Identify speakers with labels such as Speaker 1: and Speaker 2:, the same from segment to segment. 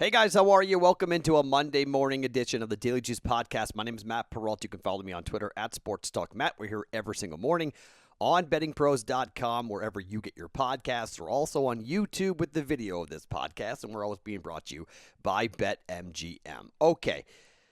Speaker 1: Hey guys, how are you? Welcome into a Monday morning edition of the Daily Juice Podcast. My name is Matt Perrault. You can follow me on Twitter at SportsTalkMatt. We're here every single morning on BettingPros.com, wherever you get your podcasts. We're also on YouTube with the video of this podcast, and we're always being brought to you by BetMGM. Okay,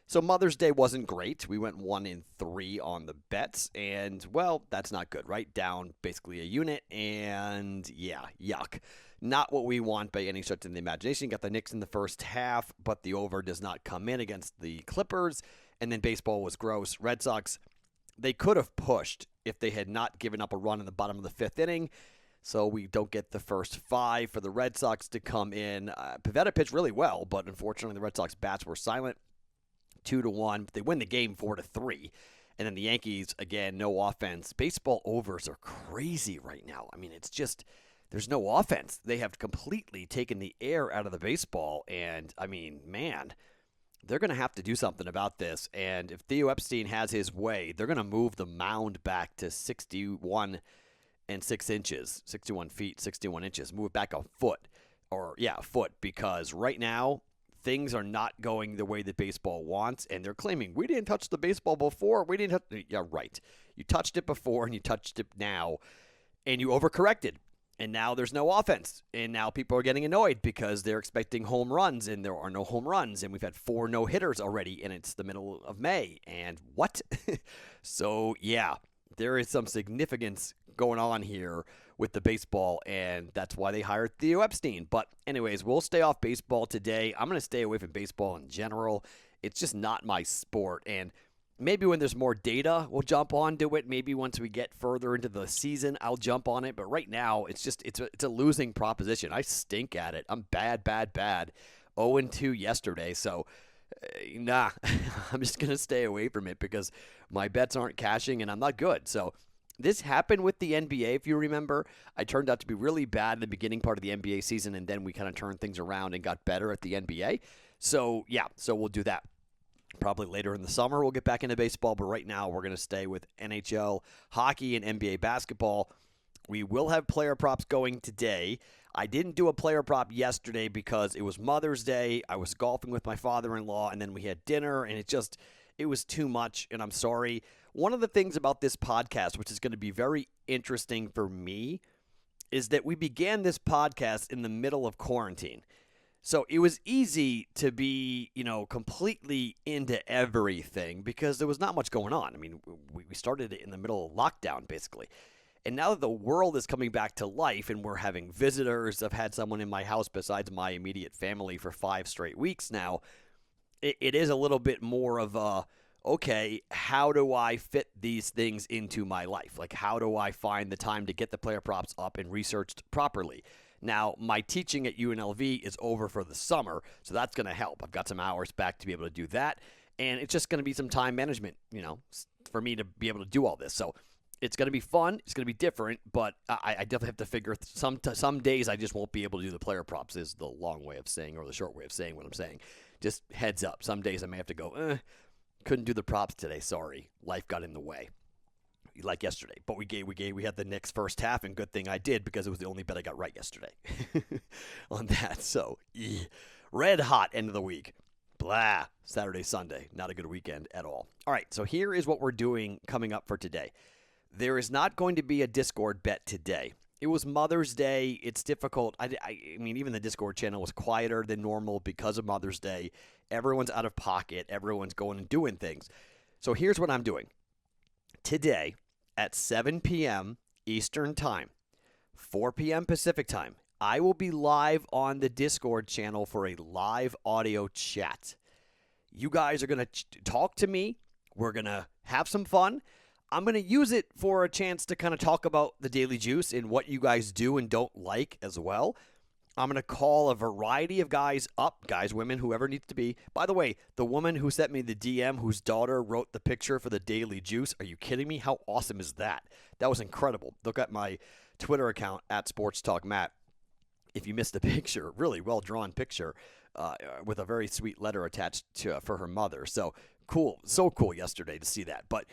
Speaker 1: so Mother's Day wasn't great. We went 1-3 on the bets, and, well, that's not good, right? Down basically a unit, and yeah, yuck. Not what we want by any stretch of the imagination. Got the Knicks in the first half, but the over does not come in against the Clippers. And then baseball was gross. Red Sox, they could have pushed if they had not given up a run in the bottom of the fifth inning. So we don't get the first five for the Red Sox to come in. Pivetta pitched really well, but unfortunately the Red Sox bats were silent. 2-1. They win the game 4-3. And then the Yankees, again, no offense. Baseball overs are crazy right now. I mean, it's just... There's no offense. They have completely taken the air out of the baseball. And, I mean, man, they're going to have to do something about this. And if Theo Epstein has his way, they're going to move the mound back to 61 and 6 inches, 61 feet, 61 inches. Move it back a foot, a foot, because right now things are not going the way that baseball wants. And they're claiming, we didn't touch the baseball before. We didn't touch. Yeah, right. You touched it before and you touched it now, and you overcorrected. And now there's no offense. And now people are getting annoyed because they're expecting home runs, and there are no home runs. And we've had 4 no-hitters already, and it's the middle of May. And what? So, yeah, there is some significance going on here with the baseball, and that's why they hired Theo Epstein. But anyways, we'll stay off baseball today. I'm going to stay away from baseball in general. It's just not my sport. And maybe when there's more data, we'll jump onto it. Maybe once we get further into the season, I'll jump on it. But right now, it's a losing proposition. I stink at it. I'm bad. 0-2 yesterday. So, nah, I'm just going to stay away from it because my bets aren't cashing and I'm not good. So, this happened with the NBA, if you remember. I turned out to be really bad in the beginning part of the NBA season, and then we kind of turned things around and got better at the NBA. So, yeah, we'll do that. Probably later in the summer, we'll get back into baseball, but right now we're going to stay with NHL, hockey, and NBA basketball. We will have player props going today. I didn't do a player prop yesterday because it was Mother's Day. I was golfing with my father-in-law, and then we had dinner, and it was too much, and I'm sorry. One of the things about this podcast, which is going to be very interesting for me, is that we began this podcast in the middle of quarantine. So it was easy to be, completely into everything because there was not much going on. I mean, we started it in the middle of lockdown, basically. And now that the world is coming back to life and we're having visitors, I've had someone in my house besides my immediate family for 5 straight weeks now, it is a little bit more of a, okay, how do I fit these things into my life? Like, how do I find the time to get the player props up and researched properly? Now, my teaching at UNLV is over for the summer, so that's going to help. I've got some hours back to be able to do that, and it's just going to be some time management, for me to be able to do all this. So it's going to be fun. It's going to be different, but I definitely have to figure some days I just won't be able to do the player props is the long way of saying or the short way of saying what I'm saying. Just heads up. Some days I may have to go, couldn't do the props today. Sorry. Life got in the way. Like yesterday, but we had the Knicks first half, and good thing I did because it was the only bet I got right yesterday on that. So, red hot end of the week. Blah. Saturday, Sunday. Not a good weekend at all. All right, so here is what we're doing coming up for today. There is not going to be a Discord bet today. It was Mother's Day. It's difficult. I mean, even the Discord channel was quieter than normal because of Mother's Day. Everyone's out of pocket. Everyone's going and doing things. So here's what I'm doing. Today, at 7 p.m. Eastern Time, 4 p.m. Pacific Time, I will be live on the Discord channel for a live audio chat. You guys are going to talk to me. We're going to have some fun. I'm going to use it for a chance to kind of talk about the Daily Juice and what you guys do and don't like as well. I'm going to call a variety of guys up, guys, women, whoever needs to be. By the way, the woman who sent me the DM whose daughter wrote the picture for the Daily Juice, are you kidding me? How awesome is that? That was incredible. Look at my Twitter account at SportsTalkMatt. If you missed the picture, really well-drawn picture with a very sweet letter attached to for her mother. So cool yesterday to see that. But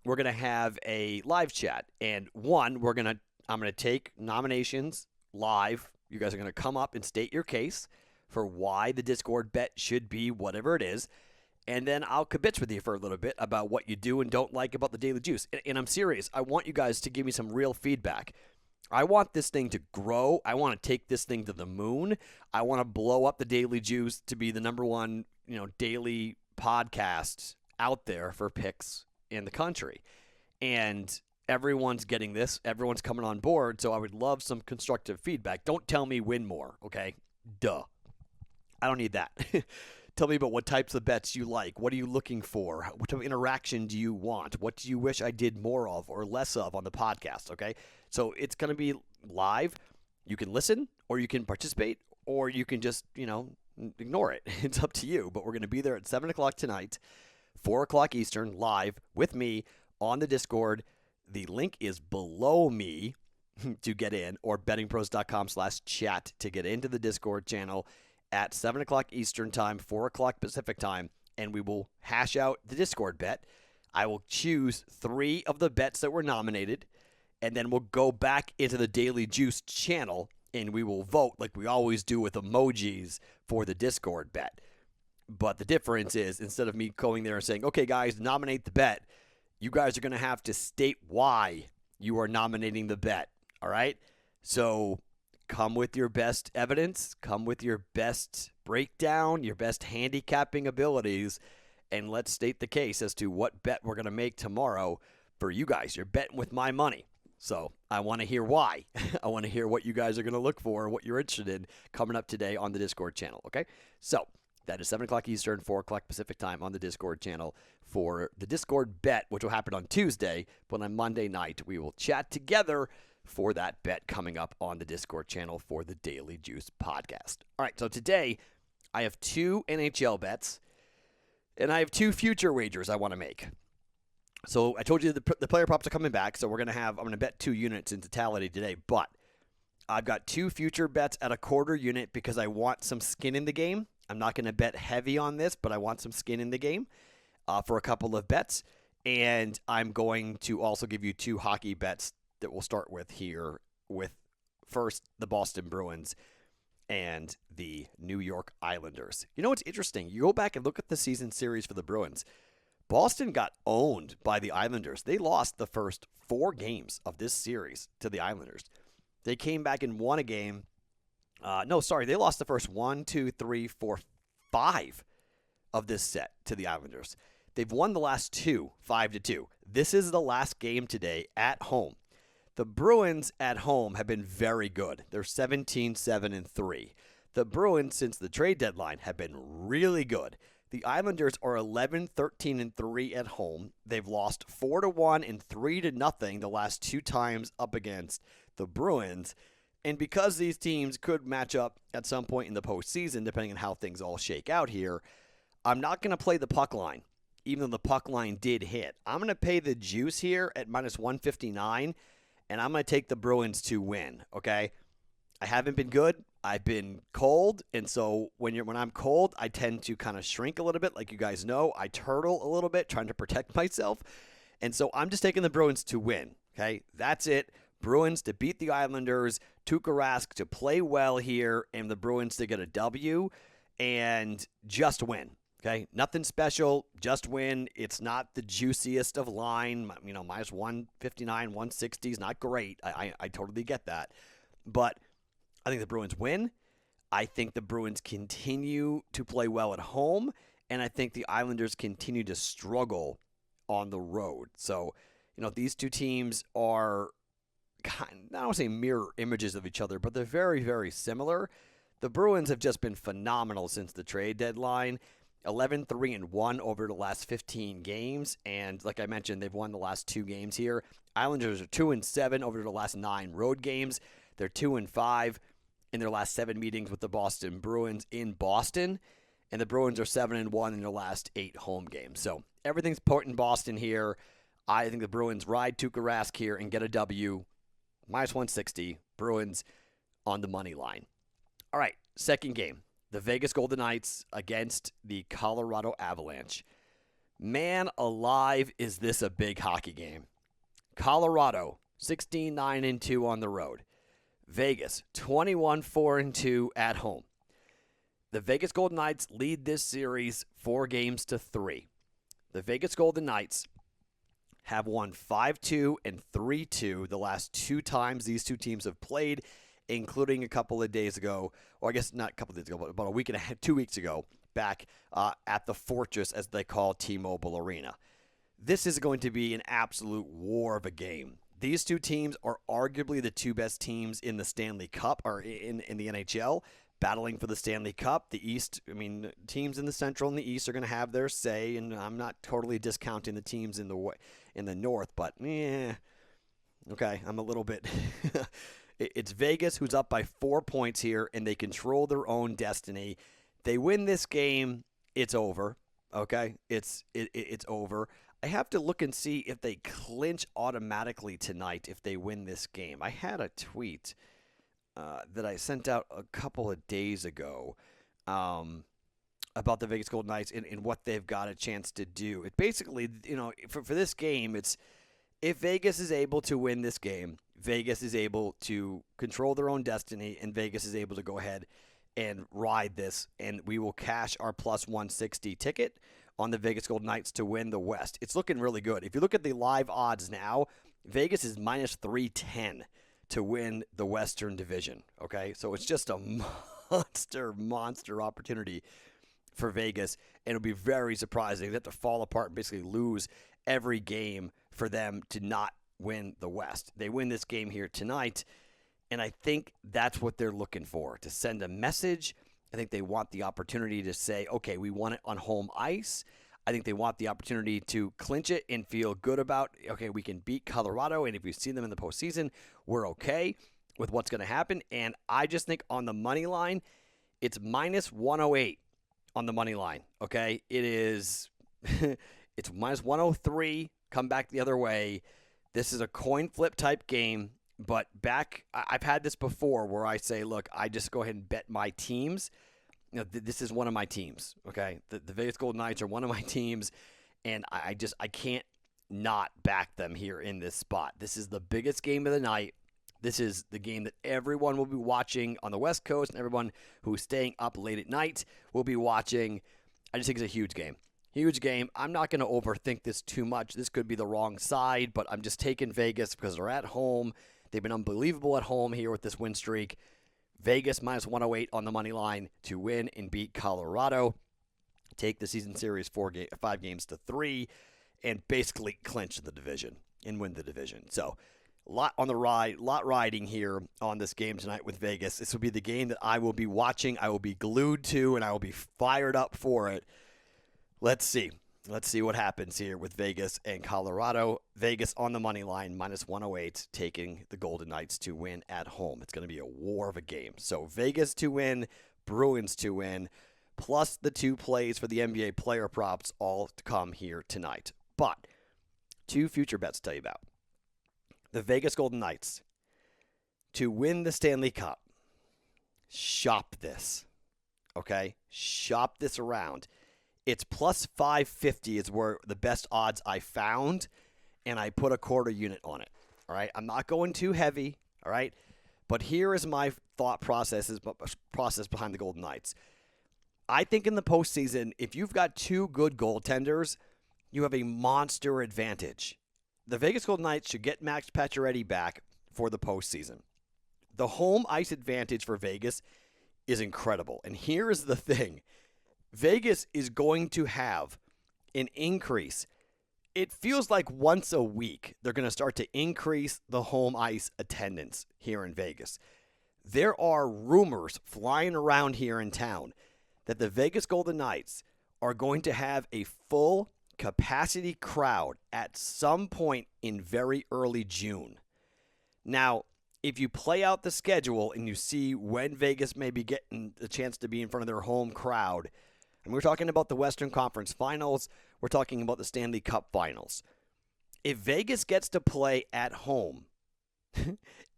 Speaker 1: we're going to have a live chat. And I'm going to take nominations live. You guys are going to come up and state your case for why the Discord bet should be whatever it is. And then I'll kibitz with you for a little bit about what you do and don't like about the Daily Juice. And I'm serious. I want you guys to give me some real feedback. I want this thing to grow. I want to take this thing to the moon. I want to blow up the Daily Juice to be the number one, daily podcast out there for picks in the country. And everyone's getting this. Everyone's coming on board. So I would love some constructive feedback. Don't tell me win more, okay? Duh. I don't need that. Tell me about what types of bets you like. What are you looking for? What type of interaction do you want? What do you wish I did more of or less of on the podcast, okay? So it's going to be live. You can listen or you can participate or you can just, ignore it. It's up to you. But we're going to be there at 7 o'clock tonight, 4 o'clock Eastern, live with me on the Discord. The link is below me to get in, or bettingpros.com/chat to get into the Discord channel at 7 o'clock Eastern time, 4 o'clock Pacific time, and we will hash out the Discord bet. I will choose 3 of the bets that were nominated, and then we'll go back into the Daily Juice channel, and we will vote like we always do with emojis for the Discord bet. But the difference is, instead of me going there and saying, okay, guys, nominate the bet, you guys are going to have to state why you are nominating the bet, all right? So come with your best evidence, come with your best breakdown, your best handicapping abilities, and let's state the case as to what bet we're going to make tomorrow for you guys. You're betting with my money. So I want to hear why. I want to hear what you guys are going to look for, what you're interested in coming up today on the Discord channel, okay? So that is 7 o'clock Eastern, 4 o'clock Pacific time on the Discord channel for the Discord bet, which will happen on Tuesday. But on Monday night, we will chat together for that bet coming up on the Discord channel for the Daily Juice podcast. All right, so today I have 2 NHL bets, and I have 2 future wagers I want to make. So I told you the player props are coming back, so I'm going to bet 2 units in totality today, but I've got 2 future bets at a quarter unit because I want some skin in the game. I'm not going to bet heavy on this, but I want some skin in the game for a couple of bets, and I'm going to also give you 2 hockey bets that we'll start with here, with first the Boston Bruins and the New York Islanders. You know what's interesting? You go back and look at the season series for the Bruins. Boston got owned by the Islanders. They lost the first 4 games of this series to the Islanders. They came back and won a game. They lost the first 1, 2, 3, 4, 5 of this set to the Islanders. They've won the last 2, 5-2. This is the last game today at home. The Bruins at home have been very good. They're 17-7-3. The Bruins, since the trade deadline, have been really good. The Islanders are 11-13-3 at home. They've lost 4-1 and 3-0 the last 2 times up against the Bruins. And because these teams could match up at some point in the postseason, depending on how things all shake out here, I'm not going to play the puck line, even though the puck line did hit. I'm going to pay the juice here at minus 159, and I'm going to take the Bruins to win, okay? I haven't been good. I've been cold, and so when I'm cold, I tend to kind of shrink a little bit. Like you guys know, I turtle a little bit, trying to protect myself. And so I'm just taking the Bruins to win, okay? That's it. Bruins to beat the Islanders, Tuukka Rask to play well here, and the Bruins to get a W and just win. Okay, nothing special, just win. It's not the juiciest of line, minus 159, 160 is not great. I totally get that. But I think the Bruins win. I think the Bruins continue to play well at home, and I think the Islanders continue to struggle on the road. So, these 2 teams are I don't want to say mirror images of each other, but they're very, very similar. The Bruins have just been phenomenal since the trade deadline. 11-3-1 over the last 15 games, and like I mentioned, they've won the last 2 games here. Islanders are 2-7 over the last 9 road games. They're 2-5 in their last 7 meetings with the Boston Bruins in Boston, and the Bruins are 7-1 in their last 8 home games. So everything's potent in Boston here. I think the Bruins ride Tuukka Rask here and get a W. Minus 160, Bruins on the money line. All right, second game. The Vegas Golden Knights against the Colorado Avalanche. Man alive, is this a big hockey game. Colorado, 16-9-2 on the road. Vegas, 21-4-2 at home. The Vegas Golden Knights lead this series 4-3. The Vegas Golden Knights have won 5-2 and 3-2 the last 2 times these two teams have played, including a couple of days ago, or I guess not a couple of days ago, but about a week and a half, 2 weeks ago, back at the Fortress, as they call T-Mobile Arena. This is going to be an absolute war of a game. These two teams are arguably the 2 best teams in the Stanley Cup, or in the NHL, battling for the Stanley Cup. The East, teams in the Central and the East are going to have their say, and I'm not totally discounting the teams in the North, but okay, I'm a little bit. It's Vegas who's up by 4 points here, and they control their own destiny. They win this game, it's over. Okay, it's over. I have to look and see if they clinch automatically tonight if they win this game. I had a tweet that I sent out a couple of days ago about the Vegas Golden Knights and what they've got a chance to do. It basically, for this game, it's if Vegas is able to win this game, Vegas is able to control their own destiny, and Vegas is able to go ahead and ride this, and we will cash our plus 160 ticket on the Vegas Golden Knights to win the West. It's looking really good. If you look at the live odds now, Vegas is minus 310 to win the Western Division, okay? So it's just a monster opportunity for Vegas, and it'll be very surprising. They have to fall apart and basically lose every game for them to not win the West. They win this game here tonight, and I think that's what they're looking for, to send a message. I think they want the opportunity to say, okay, we won it on home ice. I think they want the opportunity to clinch it and feel good about, okay, we can beat Colorado, and if we see them in the postseason, we're okay with what's going to happen. And I just think on the money line, it's minus 108 on the money line, okay? It is, it's minus 103, come back the other way. This is a coin flip type game, but I've had this before where I say, look, I just go ahead and bet my teams. This is one of my teams, okay? The Vegas Golden Knights are one of my teams, and I can't not back them here in this spot. This is the biggest game of the night. This is the game that everyone will be watching on the West Coast, and everyone who's staying up late at night will be watching. I just think it's a huge game. Huge game. I'm not going to overthink this too much. This could be the wrong side, but I'm just taking Vegas because they're at home. They've been unbelievable at home here with this win streak. Vegas minus 108 on the money line to win and beat Colorado. Take the season series 5-3 and basically clinch the division and win the division. So a lot on the ride, lot riding here on this game tonight with Vegas. This will be the game that I will be watching, I will be glued to, and I will be fired up for it. Let's see. Let's see what happens here with Vegas and Colorado. Vegas on the money line, minus 108, taking the Golden Knights to win at home. It's going to be a war of a game. So Vegas to win, Bruins to win, plus the 2 plays for the NBA player props all to come here tonight. But 2 future bets to tell you about. The Vegas Golden Knights to win the Stanley Cup. Shop this, okay? Shop this around. It's plus 550 is where the best odds I found, and I put a quarter unit on it, all right? I'm not going too heavy, all right? But here is my thought process behind the Golden Knights. I think in the postseason, if you've got 2 good goaltenders, you have a monster advantage. The Vegas Golden Knights should get Max Pacioretty back for the postseason. The home ice advantage for Vegas is incredible. And here is the thing. Vegas is going to have an increase. It feels like once a week they're going to start to increase the home ice attendance here in Vegas. There are rumors flying around here in town that the Vegas Golden Knights are going to have a full capacity crowd at some point in very early June. Now, if you play out the schedule and you see when Vegas may be getting a chance to be in front of their home crowd, and we're talking about the Western Conference Finals, we're talking about the Stanley Cup Finals. If Vegas gets to play at home,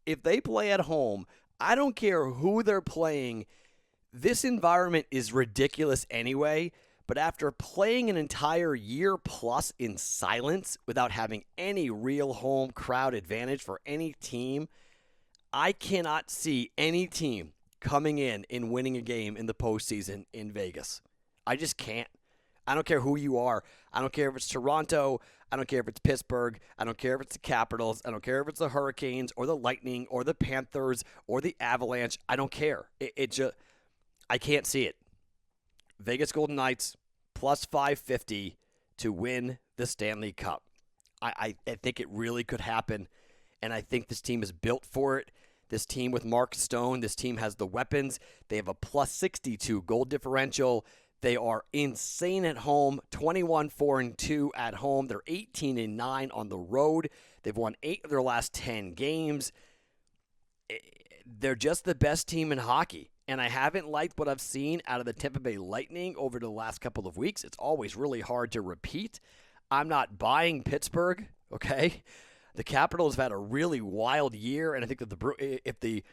Speaker 1: if they play at home, I don't care who they're playing. This environment is ridiculous anyway, but after playing an entire year plus in silence without having any real home crowd advantage for any team, I cannot see any team coming in and winning a game in the postseason in Vegas. I just can't. I don't care who you are. I don't care if it's Toronto. I don't care if it's Pittsburgh. I don't care if it's the Capitals. I don't care if it's the Hurricanes or the Lightning or the Panthers or the Avalanche. I don't care. I can't see it. Vegas Golden Knights plus 550 to win the Stanley Cup. I think it really could happen, and I think this team is built for it. This team with Mark Stone, this team has the weapons. They have a plus 62 goal differential. They are insane at home, 21-4-2 at home. They're 18-9 on the road. They've won 8 of their last 10 games. They're just the best team in hockey. And I haven't liked what I've seen out of the Tampa Bay Lightning over the last couple of weeks. It's always really hard to repeat. I'm not buying Pittsburgh, okay? The Capitals have had a really wild year, and I think that if the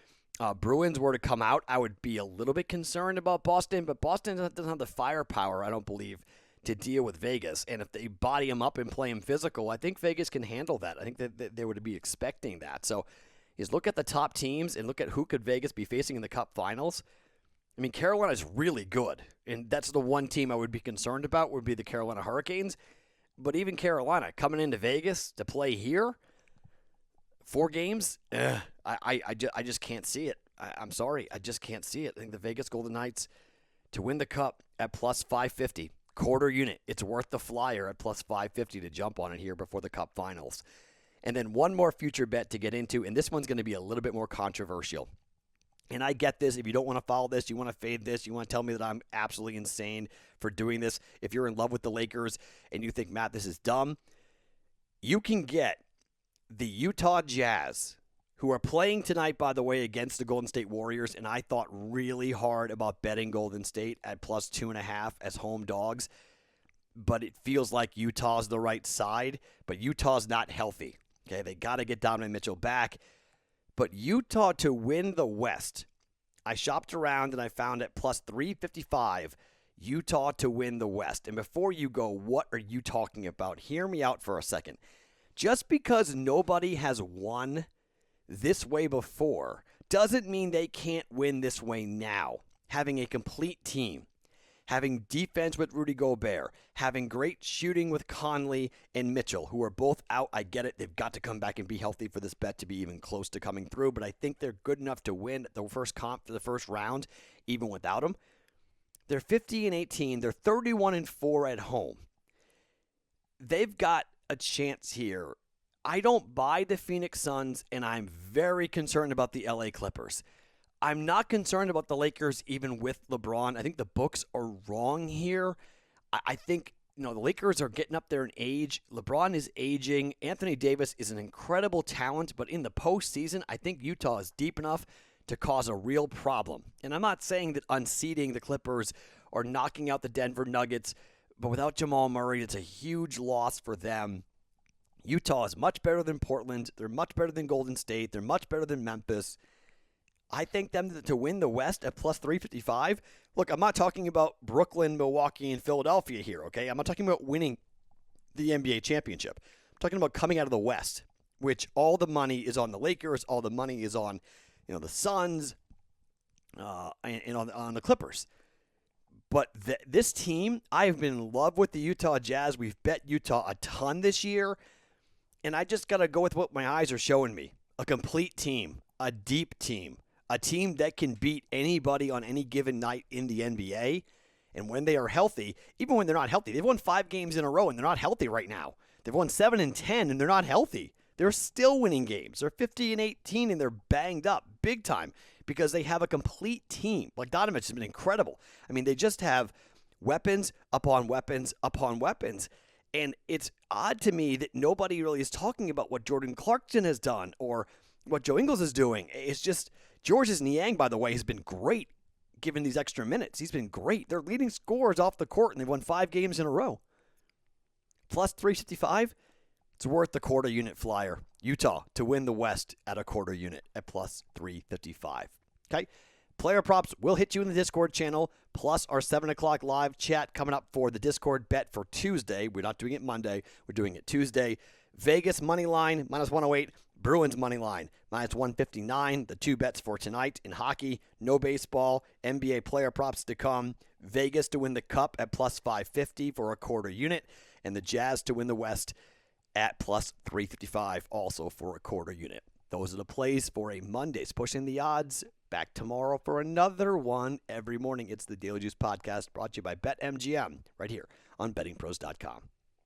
Speaker 1: Bruins were to come out, I would be a little bit concerned about Boston, but Boston doesn't have the firepower, I don't believe, to deal with Vegas. And if they body them up and play them physical, I think Vegas can handle that. I think that they would be expecting that. So is look at the top teams and look at who could Vegas be facing in the Cup Finals. I mean, Carolina's really good, and that's the one team I would be concerned about would be the Carolina Hurricanes. But even Carolina coming into Vegas to play here, 4 games, I just can't see it. I'm sorry, I just can't see it. I think the Vegas Golden Knights to win the Cup at plus 550, quarter unit. It's worth the flyer at plus 550 to jump on it here before the Cup Finals. And then one more future bet to get into, and this one's going to be a little bit more controversial. And I get this. If you don't want to follow this, you want to fade this, you want to tell me that I'm absolutely insane for doing this. If you're in love with the Lakers and you think, Matt, this is dumb, you can get the Utah Jazz, who are playing tonight, by the way, against the Golden State Warriors, and I thought really hard about betting Golden State at plus 2.5 as home dogs, but it feels like Utah's the right side, but Utah's not healthy. Okay, they got to get Donovan Mitchell back. But Utah to win the West, I shopped around and I found at plus 355, Utah to win the West. And before you go, what are you talking about? Hear me out for a second. Just because nobody has won this way before doesn't mean they can't win this way now. Having a complete team, having defense with Rudy Gobert, having great shooting with Conley and Mitchell, who are both out. I get it. They've got to come back and be healthy for this bet to be even close to coming through, but I think they're good enough to win the first comp for the first round, even without them. They're 50-18. They're 31-4 at home. They've got a chance here. I don't buy the Phoenix Suns, and I'm very concerned about the LA Clippers. I'm not concerned about the Lakers even with LeBron. I think the books are wrong here. I think, the Lakers are getting up there in age. LeBron is aging. Anthony Davis is an incredible talent, but in the postseason, I think Utah is deep enough to cause a real problem. And I'm not saying that unseating the Clippers or knocking out the Denver Nuggets, but without Jamal Murray, it's a huge loss for them. Utah is much better than Portland. They're much better than Golden State. They're much better than Memphis. I think them to win the West at plus 355. Look, I'm not talking about Brooklyn, Milwaukee, and Philadelphia here, okay? I'm not talking about winning the NBA championship. I'm talking about coming out of the West, which all the money is on the Lakers, all the money is on, the Suns, and on the Clippers. But this team, I have been in love with the Utah Jazz. We've bet Utah a ton this year, and I just got to go with what my eyes are showing me. A complete team, a deep team. A team that can beat anybody on any given night in the NBA. And when they are healthy, even when they're not healthy, they've won 5 games in a row and they're not healthy right now. They've won 7 and 10 and they're not healthy. They're still winning games. They're 50-18 and they're banged up big time because they have a complete team. Bogdanovich has been incredible. I mean, they just have weapons upon weapons upon weapons. And it's odd to me that nobody really is talking about what Jordan Clarkson has done or what Joe Ingles is doing. It's just Georges Niang, by the way, has been great given these extra minutes. He's been great. They're leading scorers off the court, and they've won 5 games in a row. Plus 355, it's worth the quarter unit flyer. Utah to win the West at a quarter unit at plus 355. Okay? Player props will hit you in the Discord channel, plus our 7 o'clock live chat coming up for the Discord bet for Tuesday. We're not doing it Monday. We're doing it Tuesday. Vegas money line, minus 108. Bruins money line, minus 159. The 2 bets for tonight in hockey, no baseball, NBA player props to come, Vegas to win the Cup at plus 550 for a quarter unit, and the Jazz to win the West at plus 355 also for a quarter unit. Those are the plays for a Monday's Pushing the Odds. Back tomorrow for another one every morning. It's the Daily Juice Podcast brought to you by BetMGM right here on BettingPros.com.